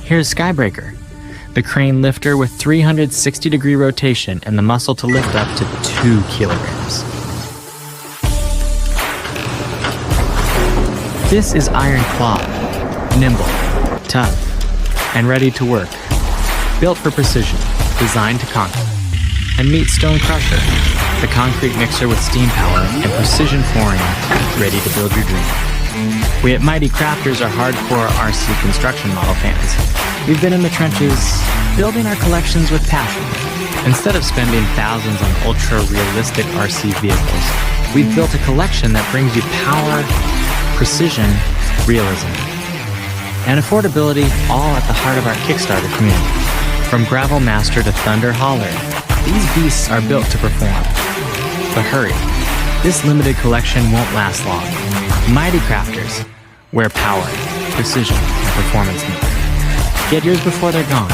Here's Skybreaker, the crane lifter with 360-degree rotation and the muscle to lift up to 2 kilograms. This is Iron Claw, nimble, tough, and ready to work. Built for precision, designed to conquer. And meet Stone Crusher, the concrete mixer with steam power and precision flooring, ready to build your dream. We at Mighty Crafters are hardcore RC construction model fans. We've been in the trenches, building our collections with passion. Instead of spending thousands on ultra-realistic RC vehicles, we've built a collection that brings you power, precision, realism, and affordability, all at the heart of our Kickstarter community. From Gravel Master to Thunder Hauler, these beasts are built to perform. But hurry, this limited collection won't last long. Mighty Crafters, where power, precision, and performance meet. Get yours before they're gone.